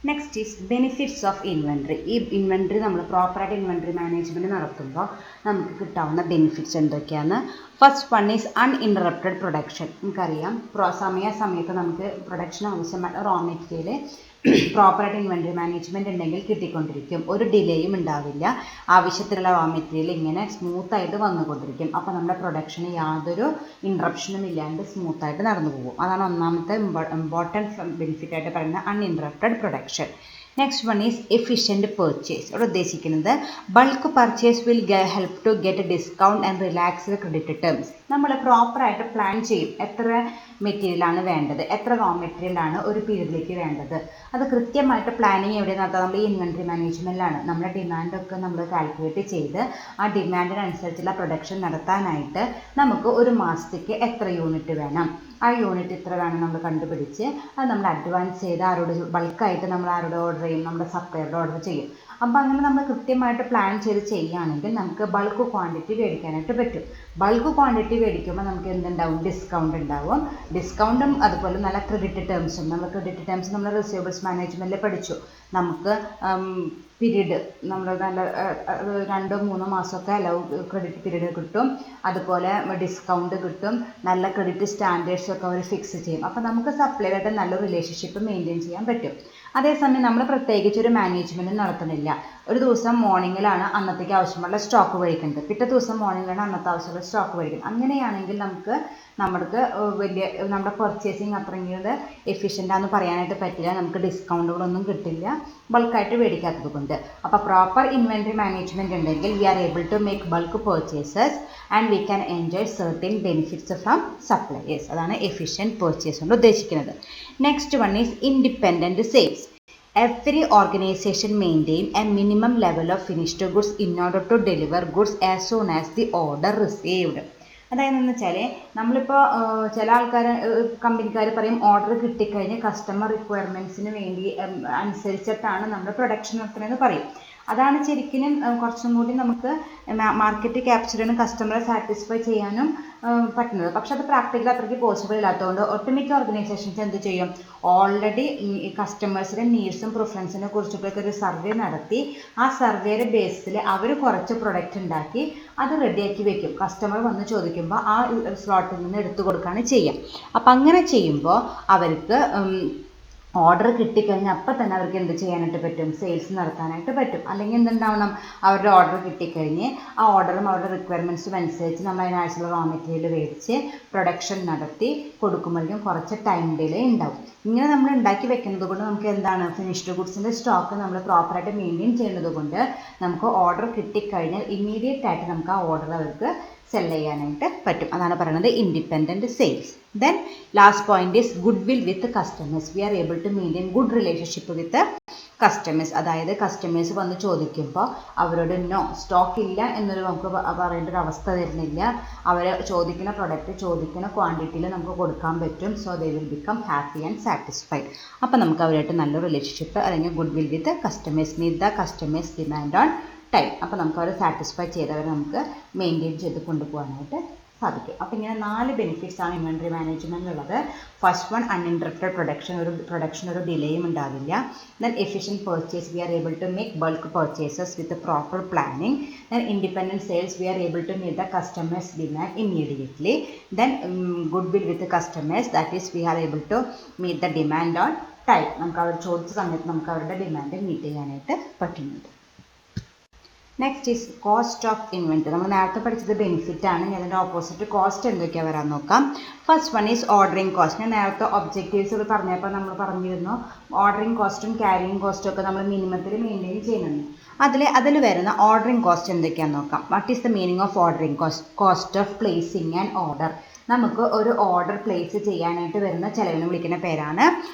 Next is benefits of inventory. ഈ inventory നമ്മൾ പ്രോപ്പറായിട്ട് ഇൻവെൻട്രി മാനേജ്മെൻറ്റ് നടത്തുമ്പോൾ നമുക്ക് കിട്ടാവുന്ന ബെനിഫിറ്റ്സ് എന്തൊക്കെയാണ്? First one is uninterrupted production. നമുക്കറിയാം സമയത്ത് നമുക്ക് പ്രൊഡക്ഷൻ ആവശ്യമായ റോ മെറ്റീരിയൽ പ്രോപ്പറായിട്ട് ഇൻവെൻട്രി മാനേജ്മെൻറ്റ് ഉണ്ടെങ്കിൽ കിട്ടിക്കൊണ്ടിരിക്കും. ഒരു ഡിലേയും ഉണ്ടാവില്ല. ആവശ്യത്തിലുള്ള റോ മെറ്റീരിയൽ ഇങ്ങനെ സ്മൂത്തായിട്ട് വന്നുകൊണ്ടിരിക്കും. അപ്പോൾ നമ്മുടെ പ്രൊഡക്ഷന് യാതൊരു ഇൻട്രപ്ഷനും ഇല്ലാണ്ട് സ്മൂത്തായിട്ട് നടന്നു പോകും. അതാണ് ഒന്നാമത്തെ ഇമ്പോർട്ടൻറ്റ് ബെനിഫിറ്റായിട്ട് പറയുന്ന uninterrupted production. Next one is efficient purchase. ഇവിടെ ഉദ്ദേശിക്കുന്നത് bulk purchase will help to get discount and relaxed credit terms. നമ്മൾ പ്രോപ്പറായിട്ട് പ്ലാൻ ചെയ്യും എത്ര മെറ്റീരിയലാണ് വേണ്ടത്, എത്ര റോ മെറ്റീരിയലാണ് ഒരു പീരീഡിലേക്ക് വേണ്ടത്. അത് കൃത്യമായിട്ട് പ്ലാനിങ് എവിടെ നടത്താം? നമ്മൾ ഈ ഇൻവെൻട്രി മാനേജ്മെൻറ്റിലാണ്. നമ്മുടെ ഡിമാൻഡൊക്കെ നമ്മൾ കാൽക്കുലേറ്റ് ചെയ്ത് ആ ഡിമാൻഡിനനുസരിച്ചുള്ള പ്രൊഡക്ഷൻ നടത്താനായിട്ട് നമുക്ക് ഒരു മാസത്തേക്ക് എത്ര യൂണിറ്റ് വേണം, ആ യൂണിറ്റ് ഇത്ര വേണം നമ്മൾ കണ്ടുപിടിച്ച് അത് നമ്മൾ അഡ്വാൻസ് ചെയ്ത് ആരോട് ബൾക്കായിട്ട് നമ്മൾ ആരോട് ഓർഡർ ചെയ്യും? നമ്മുടെ സപ്ലയറുടെ ഓർഡർ ചെയ്യും. അപ്പോൾ അങ്ങനെ നമ്മൾ കൃത്യമായിട്ട് പ്ലാൻ ചെയ്ത് ചെയ്യുകയാണെങ്കിൽ നമുക്ക് ബൾക്ക് ക്വാണ്ടിറ്റി മേടിക്കാനായിട്ട് പറ്റും. ബൾക്ക് ക്വാണ്ടിറ്റി മേടിക്കുമ്പോൾ നമുക്ക് എന്തുണ്ടാവും? ഡിസ്കൗണ്ട് ഉണ്ടാവും. ഡിസ്കൗണ്ടും അതുപോലെ നല്ല ക്രെഡിറ്റ് ടേംസും. നമ്മൾ ക്രെഡിറ്റ് ടേംസ് നമ്മൾ റിസീവബിൾസ് മാനേജ്മെൻറ്റിൽ പഠിച്ചു. നമുക്ക് പീരീഡ് നമ്മൾ നല്ല 2-3 മാസമൊക്കെ ക്രെഡിറ്റ് പീരീഡ് കിട്ടും. അതുപോലെ ഡിസ്കൗണ്ട് കിട്ടും. നല്ല ക്രെഡിറ്റ് സ്റ്റാൻഡേർഡ്സൊക്കെ അവർ ഫിക്സ് ചെയ്യും. അപ്പോൾ നമുക്ക് സപ്ലൈയായിട്ട് നല്ല റിലേഷൻഷിപ്പ് മെയിൻറ്റെയിൻ ചെയ്യാൻ പറ്റും. അതേസമയം നമ്മൾ പ്രത്യേകിച്ച് ഒരു മാനേജ്മെൻറ്റ് നടത്തുന്നില്ല. ഒരു ദിവസം മോർണിംഗിലാണ് അന്നത്തേക്ക് ആവശ്യമുള്ള സ്റ്റോക്ക് മേടിക്കുന്നത്, പിറ്റേ ദിവസം മോർണിംഗിലാണ് അന്നത്തെ ആവശ്യമുള്ള സ്റ്റോക്ക് മേടിക്കുന്നത്. അങ്ങനെയാണെങ്കിൽ നമ്മൾക്ക് നമ്മുടെ പർച്ചേസിങ് അത്രയും എഫിഷ്യൻ്റ് ആണെന്ന് പറയാനായിട്ട് പറ്റില്ല. നമുക്ക് ഡിസ്കൗണ്ടുകളൊന്നും കിട്ടില്ല ബൾക്കായിട്ട് മേടിക്കാത്തത് കൊണ്ട്. അപ്പോൾ പ്രോപ്പർ ഇൻവെൻട്രി മാനേജ്മെൻറ്റ് ഉണ്ടെങ്കിൽ we are able to make bulk purchases and we can enjoy certain benefits from suppliers. അതാണ് എഫിഷ്യൻറ്റ് പർച്ചേസ് കൊണ്ട് ഉദ്ദേശിക്കുന്നത്. Next one is independent sales. Every organization maintain a minimum level of finished goods in order to deliver goods as soon as the order received. അതായതെന്ന് വെച്ചാൽ നമ്മളിപ്പോൾ ചില കമ്പനിക്കാർ പറയും order കിട്ടിക്കഴിഞ്ഞ് customer റിക്വയർമെൻറ്റ്സിന് വേണ്ടി അനുസരിച്ചിട്ടാണ് നമ്മൾ പ്രൊഡക്ഷൻ നടത്തുന്നതെന്ന് പറയും. അതാണ് ശരിക്കും കുറച്ചും കൂടി നമുക്ക് മാർക്കറ്റ് ക്യാപ്ചർ ചെയ്യാനും കസ്റ്റമറെ സാറ്റിസ്ഫൈ ചെയ്യാനും പറ്റുന്നത്. പക്ഷെ അത് പ്രാക്ടിക്കലി അത്രയ്ക്ക് പോസിബിൾ ഇല്ലാത്തതുകൊണ്ട് ഒട്ടുമിക്ക ഓർഗനൈസേഷൻസ് എന്ത് ചെയ്യും? ഓൾറെഡി കസ്റ്റമേഴ്സിൻ്റെ നീഡ്സും പ്രിഫറൻസിനെ കുറിച്ചിട്ടൊക്കെ ഒരു സർവേ നടത്തി ആ സർവേയുടെ ബേസിൽ അവർ കുറച്ച് പ്രൊഡക്റ്റ് ഉണ്ടാക്കി അത് റെഡിയാക്കി വെക്കും. കസ്റ്റമർ വന്ന് ചോദിക്കുമ്പോൾ ആ സ്ലോട്ടിൽ നിന്ന് എടുത്തു കൊടുക്കുകയാണ് ചെയ്യുക. അപ്പം അങ്ങനെ ചെയ്യുമ്പോൾ അവർക്ക് ഓർഡർ കിട്ടിക്കഴിഞ്ഞാൽ അപ്പം തന്നെ അവർക്ക് എന്ത് ചെയ്യാനായിട്ട് പറ്റും? സെയിൽസ് നടത്താനായിട്ട് പറ്റും. അല്ലെങ്കിൽ എന്തുണ്ടാവണം? അവരുടെ ഓർഡർ കിട്ടിക്കഴിഞ്ഞ് ആ ഓർഡറും അവരുടെ റിക്വയർമെൻറ്റ്സും അനുസരിച്ച് നമ്മൾ അതിനാവശ്യമുള്ള റോ മെറ്റീരിയൽ മേടിച്ച് പ്രൊഡക്ഷൻ നടത്തി കൊടുക്കുമ്പോഴേക്കും കുറച്ച് ടൈം ഡിലേ ഉണ്ടാവും. ഇങ്ങനെ നമ്മൾ ഉണ്ടാക്കി വെക്കുന്നത് കൊണ്ട് നമുക്ക് എന്താണ്? ഫിനിഷ്ഡ് ഗുഡ്സിൻ്റെ സ്റ്റോക്ക് നമ്മൾ പ്രോപ്പറായിട്ട് മെയിൻറ്റെയിൻ ചെയ്യുന്നത് കൊണ്ട് നമുക്ക് ഓർഡർ കിട്ടിക്കഴിഞ്ഞാൽ ഇമ്മീഡിയറ്റ് ആയിട്ട് നമുക്ക് ആ ഓർഡർ അവർക്ക് സെൽ ചെയ്യാനായിട്ട് പറ്റും. അതാണ് പറയുന്നത് independent sales. Then last point is good will with customers. We are able to maintain good relationship with customers. അതായത് കസ്റ്റമേഴ്സ് വന്ന് ചോദിക്കുമ്പോൾ അവരോട് നോ സ്റ്റോക്ക് ഇല്ല എന്നൊരു നമുക്ക് പറയേണ്ട ഒരു അവസ്ഥ വരുന്നില്ല. അവർ ചോദിക്കുന്ന പ്രൊഡക്റ്റ് ചോദിക്കുന്ന ക്വാണ്ടിറ്റിയിൽ നമുക്ക് കൊടുക്കാൻ പറ്റും. So they will become happy and satisfied. അപ്പോൾ നമുക്ക് അവരായിട്ട് നല്ല റിലേഷൻഷിപ്പ് അല്ലെങ്കിൽ good will with customers meet the customers demand on time. അപ്പോൾ നമുക്ക് അവരെ സാറ്റിസ്ഫൈ ചെയ്തവരെ നമുക്ക് മെയിൻറ്റെയിൻ ചെയ്ത് കൊണ്ടുപോകാനായിട്ട് സാധിക്കും. അപ്പോൾ ഇങ്ങനെ 4 ബെനിഫിറ്റ്സ് ആണ് ഇൻവെൻട്രി മാനേജ്മെൻറ്റിലുള്ളത്. ഫസ്റ്റ് വൺ അൺഇൻറ്ററപ്റ്റഡ് പ്രൊഡക്ഷൻ ഒരു ഡിലേയും ഉണ്ടാവില്ല. Then efficient purchase, we are able to make bulk purchases with proper planning. Then independent sales, we are able to meet the customers demand immediately. Then good will with customers, that is we are able to meet the demand on time. നമുക്ക് അവർ ചോദിച്ച സമയത്ത് നമുക്ക് അവരുടെ demand meet ചെയ്യാനായിട്ട് പറ്റുന്നുണ്ട്. Next is cost of inventory. നമ്മൾ നേരത്തെ പഠിച്ചത് ബെനിഫിറ്റാണ്. ഇനി അതിൻ്റെ ഓപ്പോസിറ്റ് കോസ്റ്റ് എന്തൊക്കെയാണ് വരാൻ നോക്കാം. First one is ordering cost. ഞാൻ നേരത്തെ ഒബ്ജക്റ്റീവ്സ് പറഞ്ഞപ്പോൾ നമ്മൾ പറഞ്ഞിരുന്നു ഓർഡറിങ് കോസ്റ്റും ക്യാരിയിങ് കോസ്റ്റും ഒക്കെ നമ്മൾ മിനിമത്തിൽ മെയിൻറ്റെയിൻ ചെയ്യുന്നുണ്ട്. അതിൽ വരുന്ന ഓർഡറിങ് കോസ്റ്റ് എന്തൊക്കെയാണെന്ന് നോക്കാം. What is the meaning of ordering cost? Cost of placing an order. നമുക്ക് ഒരു ഓർഡർ പ്ലേസ് ചെയ്യാനായിട്ട് വരുന്ന ചിലവിനെ വിളിക്കുന്ന പേരാണ്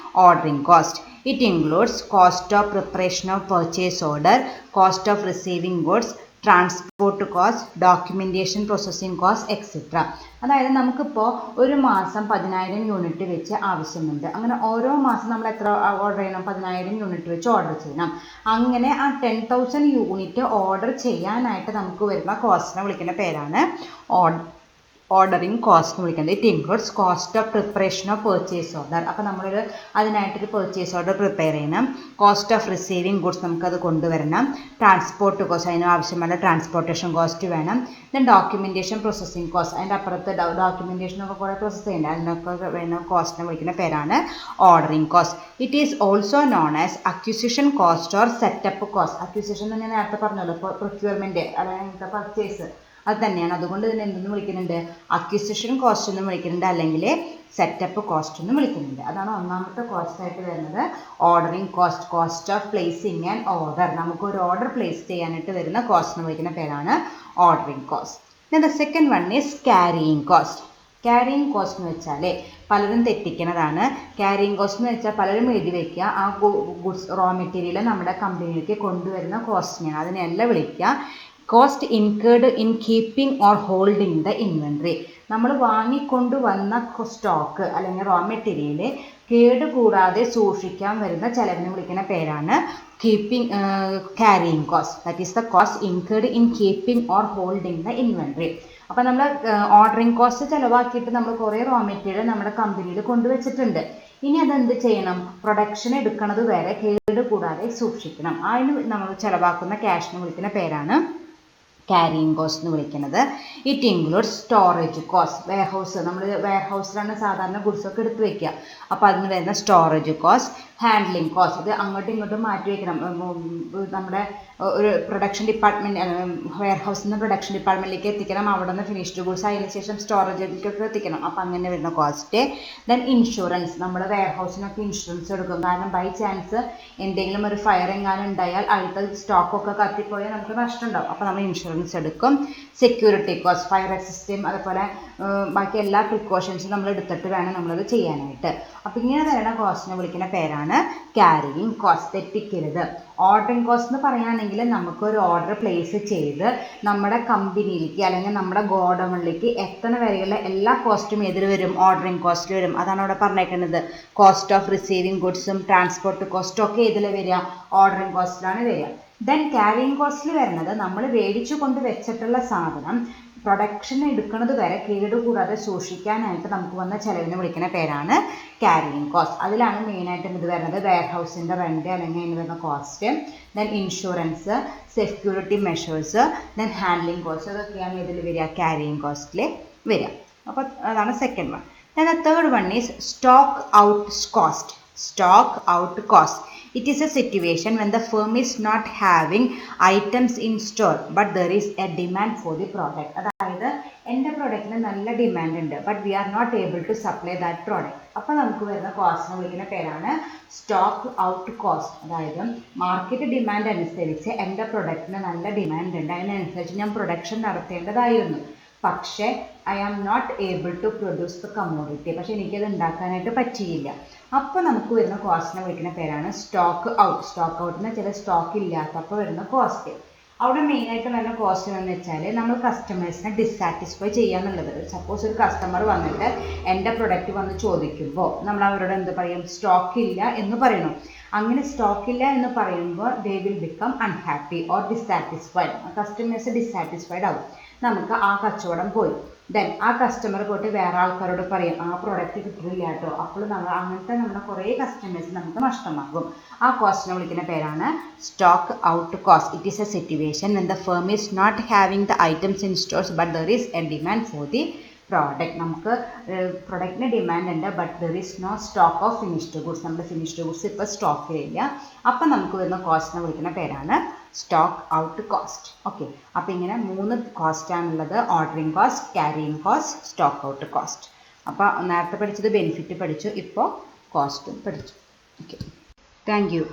ordering cost. It includes cost of preparation of purchase order, cost of receiving goods, transport cost, documentation processing cost, etc. അതായത് നമുക്കിപ്പോൾ ഒരു മാസം 10,000 യൂണിറ്റ് വെച്ച് ആവശ്യമുണ്ട്. അങ്ങനെ ഓരോ മാസം നമ്മൾ എത്ര ഓർഡർ ചെയ്യണം? 10,000 യൂണിറ്റ് വെച്ച് ഓർഡർ ചെയ്യണം. അങ്ങനെ ആ 10,000 യൂണിറ്റ് ഓർഡർ ചെയ്യാനായിട്ട് നമുക്ക് വരുന്ന കോസ്റ്റിനെ വിളിക്കുന്ന പേരാണ് ഓർഡറിങ് കോസ്റ്റ് എന്ന് വിളിക്കുന്നത്. It includes cost of preparation of purchase order. അപ്പോൾ നമ്മളൊരു അതിനായിട്ടൊരു പർച്ചേസ് ഓർഡർ പ്രിപ്പയർ ചെയ്യണം. കോസ്റ്റ് ഓഫ് റിസീവിങ് ഗുഡ്സ് നമുക്കത് കൊണ്ടുവരണം. ട്രാൻസ്പോർട്ട് കോസ്റ്റ്, അതിന് ആവശ്യമായ ട്രാൻസ്പോർട്ടേഷൻ കോസ്റ്റ് വേണം. ദെൻ ഡോക്യുമെൻറ്റേഷൻ പ്രോസസ്സിംഗ് കോസ്റ്റ്, അതിൻ്റെ അപ്പുറത്ത് ഡോക്യുമെൻറ്റേഷനൊക്കെ കുറേ പ്രോസസ്സ് ചെയ്യേണ്ട, അതിനൊക്കെ വേണ്ട കോസ്റ്റിനെ വിളിക്കുന്ന പേരാണ് ordering cost. It is also known as acquisition cost or setup cost. Acquisition എന്ന് ഞാൻ നേരത്തെ പറഞ്ഞല്ലോ, പ്രൊക്യൂർമെൻറ്റ് അല്ലെങ്കിൽ പർച്ചേസ്, അത് തന്നെയാണ്. അതുകൊണ്ട് ഇതിനെ എന്തെന്ന് വിളിക്കുന്നുണ്ട്? അക്വിസിഷൻ കോസ്റ്റ് എന്നും വിളിക്കുന്നുണ്ട്, അല്ലെങ്കിൽ സെറ്റപ്പ് കോസ്റ്റ് എന്നും വിളിക്കുന്നുണ്ട്. അതാണ് ഒന്നാമത്തെ കോസ്റ്റ് ആയിട്ട് വരുന്നത് ordering cost. Cost of placing and order, നമുക്കൊരു ഓർഡർ പ്ലേസ് ചെയ്യാനായിട്ട് വരുന്ന കോസ്റ്റ് എന്ന് വിളിക്കുന്ന പേരാണ് ordering cost. Then the second one is carrying cost. Carrying cost എന്ന് വെച്ചാൽ പലരും തെറ്റിക്കുന്നതാണ്. ക്യാരിയിങ് കോസ്റ്റ് എന്ന് വെച്ചാൽ പലരും എഴുതി വയ്ക്കുക ആ ഗുഡ്സ് റോ മെറ്റീരിയൽ നമ്മുടെ കമ്പനിയിലേക്ക് കൊണ്ടുവരുന്ന കോസ്റ്റിനെയാണ്. അതിനെയല്ല വിളിക്കുക cost incurred in keeping or holding the inventory. നമ്മൾ വാങ്ങിക്കൊണ്ടുവന്ന സ്റ്റോക്ക് അല്ലെങ്കിൽ റോ മെറ്റീരിയൽ കേടുകൂടാതെ സൂക്ഷിക്കാൻ വരുന്ന ചെലവിന് വിളിക്കുന്ന പേരാണ് carrying cost. That is the cost incurred in keeping or holding the inventory. അപ്പോൾ നമ്മൾ ഓർഡറിങ് കോസ്റ്റ് ചിലവാക്കിയിട്ട് നമ്മൾ കുറേ റോ മെറ്റീരിയൽ നമ്മുടെ കമ്പനിയിൽ കൊണ്ടുവച്ചിട്ടുണ്ട്. ഇനി അതെന്ത് ചെയ്യണം? പ്രൊഡക്ഷൻ എടുക്കുന്നത് വരെ കേടുകൂടാതെ സൂക്ഷിക്കണം. അതിന് നമ്മൾ ചിലവാക്കുന്ന ക്യാഷിന് വിളിക്കുന്ന പേരാണ് ക്യാരിയിങ് കോസ്റ്റ് എന്ന് വിളിക്കുന്നത്. It includes storage cost. Warehouse, നമ്മൾ വെയർഹൗസിലാണ് സാധാരണ ഗുഡ്സൊക്കെ എടുത്ത് വയ്ക്കുക. അപ്പോൾ അതിന് വരുന്ന സ്റ്റോറേജ് കോസ്റ്റ്. ഹാൻഡ്ലിംഗ് കോസ്റ്റ്, ഇത് അങ്ങോട്ടും ഇങ്ങോട്ടും മാറ്റി വയ്ക്കണം. നമ്മുടെ ഒരു പ്രൊഡക്ഷൻ ഡിപ്പാർട്ട്മെൻറ്റ് വെയർഹൗസിൽ നിന്ന് പ്രൊഡക്ഷൻ ഡിപ്പാർട്ട്മെൻറ്റിലേക്ക് എത്തിക്കണം, അവിടെ നിന്ന് ഫിനിഷ്ഡ് ഗുഡ്സ് അതിന് ശേഷം സ്റ്റോറേജിലേക്കൊക്കെ എത്തിക്കണം. അപ്പോൾ അങ്ങനെ വരുന്ന കോസ്റ്റ്. ദെൻ ഇൻഷുറൻസ്, നമ്മുടെ വെയർഹൗസിനൊക്കെ ഇൻഷുറൻസ് എടുക്കും. കാരണം ബൈ ചാൻസ് എന്തെങ്കിലും ഒരു ഫയർ എങ്ങാനും ഉണ്ടായാൽ അടുത്ത സ്റ്റോക്കൊക്കെ കത്തിപ്പോയാൽ നമുക്ക് നഷ്ടം ഉണ്ടാവും. അപ്പോൾ നമ്മൾ ഇൻഷുറൻസ് എടുക്കും. സെക്യൂരിറ്റി കോസ്റ്റ്, ഫയർ സിസ്റ്റം, അതുപോലെ ബാക്കി എല്ലാ പ്രിക്കോഷൻസും നമ്മൾ എടുത്തിട്ട് വേണം നമ്മളത് ചെയ്യാനായിട്ട്. അപ്പോൾ ഇങ്ങനെ വരുന്ന കോസ്റ്റിനെ വിളിക്കുന്ന പേരാണ് ക്യാരിയിങ് കോസ്റ്റ്. തെറ്റിക്കരുത്. ഓർഡറിങ് കോസ്റ്റ് എന്ന് പറയുകയാണെങ്കിൽ നമുക്കൊരു ഓർഡർ പ്ലേസ് ചെയ്ത് നമ്മുടെ കമ്പനിയിലേക്ക് അല്ലെങ്കിൽ നമ്മുടെ ഗോഡൗണിലേക്ക് എത്തുന്ന വരെയുള്ള എല്ലാ കോസ്റ്റും ഏതിൽ വരും? ഓർഡറിങ് കോസ്റ്റിൽ വരും. അതാണ് അവിടെ പറഞ്ഞേക്കുന്നത്. കോസ്റ്റ് ഓഫ് റിസീവിങ് ഗുഡ്സും ട്രാൻസ്പോർട്ട് കോസ്റ്റും ഒക്കെ ഏതിൽ വരിക? ഓർഡറിങ് കോസ്റ്റിലാണ് വരിക. ദെൻ ക്യാരിയിങ് കോസ്റ്റിൽ വരുന്നത് നമ്മൾ മേടിച്ചു കൊണ്ട് വെച്ചിട്ടുള്ള സാധനം പ്രൊഡക്ഷൻ എടുക്കുന്നത് വരെ കേടുകൂടാതെ സൂക്ഷിക്കാനായിട്ട് നമുക്ക് വന്ന ചിലവിന് വിളിക്കുന്ന പേരാണ് ക്യാരിയിങ് കോസ്റ്റ്. അതിലാണ് മെയിനായിട്ടും ഇത് വരുന്നത് വെയർഹൗസിൻ്റെ റെൻറ്റ് അല്ലെങ്കിൽ അതിന് വരുന്ന cost, then insurance, security measures, then handling cost, അതൊക്കെയാണ് ഇതിൽ വരിക ക്യാരിയിങ് കോസ്റ്റിൽ വരിക. അപ്പോൾ അതാണ് second one. Then the third one is stock out cost. Stock out cost. It is a situation when the firm is not having items in store but there is a demand for the product. അതായത് എൻ്റെ പ്രൊഡക്റ്റിന് നല്ല demand ഉണ്ട് but we are not able to supply that product. അപ്പോൾ നമുക്ക് വരുന്ന കോസ്റ്റിനെ വിളിക്കുന്ന പേരാണ് സ്റ്റോക്ക് ഔട്ട് കോസ്റ്റ്. അതായത് മാർക്കറ്റ് ഡിമാൻഡ് അനുസരിച്ച് എൻ്റെ പ്രൊഡക്റ്റിന് നല്ല ഡിമാൻഡ് ഉണ്ട്, അതിനനുസരിച്ച് ഞാൻ പ്രൊഡക്ഷൻ നടത്തേണ്ടതായിരുന്നു, പക്ഷേ I am not able to produce the commodity. പക്ഷേ എനിക്കത് ഉണ്ടാക്കാനായിട്ട് പറ്റിയില്ല. അപ്പോൾ നമുക്ക് വരുന്ന കോസ്റ്റിനെ വിളിക്കുന്ന പേരാണ് സ്റ്റോക്ക് ഔട്ട്. സ്റ്റോക്ക് ഔട്ടിന് ചില സ്റ്റോക്ക് ഇല്ലാത്തപ്പോൾ വരുന്ന കോസ്റ്റ്. അവിടെ മെയിനായിട്ട് വരുന്ന കോസ്റ്റ് എന്ന് വെച്ചാൽ നമ്മൾ കസ്റ്റമേഴ്സിനെ ഡിസാറ്റിസ്ഫൈ ചെയ്യുക എന്നുള്ളത്. സപ്പോസ് ഒരു കസ്റ്റമർ വന്നിട്ട് എൻ്റെ പ്രൊഡക്റ്റ് വന്ന് ചോദിക്കുമ്പോൾ നമ്മൾ അവരോട് എന്ത് പറയും? സ്റ്റോക്ക് ഇല്ല എന്ന് പറയണം. അങ്ങനെ സ്റ്റോക്ക് ഇല്ല എന്ന് പറയുമ്പോൾ ദേ will become unhappy or dissatisfied. Customers dissatisfied ആവും, നമുക്ക് ആ കച്ചവടം പോയി. ദെൻ ആ കസ്റ്റമർ പോയിട്ട് വേറെ ആൾക്കാരോട് പറയും ആ പ്രോഡക്റ്റ് കിട്ടില്ല കേട്ടോ. അപ്പോൾ അങ്ങനത്തെ നമ്മുടെ കുറേ കസ്റ്റമേഴ്സ് നമുക്ക് നഷ്ടമാകും. ആ കോസ്റ്റിനെ വിളിക്കുന്ന പേരാണ് stock out cost. It is A situation when the firm is not having the items in stores but there is a demand for the product. നമുക്ക് പ്രൊഡക്റ്റിന് ഡിമാൻഡ് ഉണ്ട് but there is no stock of finished goods. നമ്മുടെ finished goods ഇപ്പോൾ സ്റ്റോക്കിലില്ല. അപ്പം നമുക്ക് വരുന്ന കോസ്റ്റിനെ വിളിക്കുന്ന പേരാണ് സ്റ്റോക്ക് ഔട്ട് കോസ്റ്റ്. ഓക്കെ, അപ്പോൾ ഇങ്ങനെ 3 കോസ്റ്റാണുള്ളത്: ordering cost, carrying cost, stock out cost. അപ്പോൾ നേരത്തെ പഠിച്ചത് ബെനിഫിറ്റ് പഠിച്ചു, ഇപ്പോൾ കോസ്റ്റും പഠിച്ചു. Okay, thank U.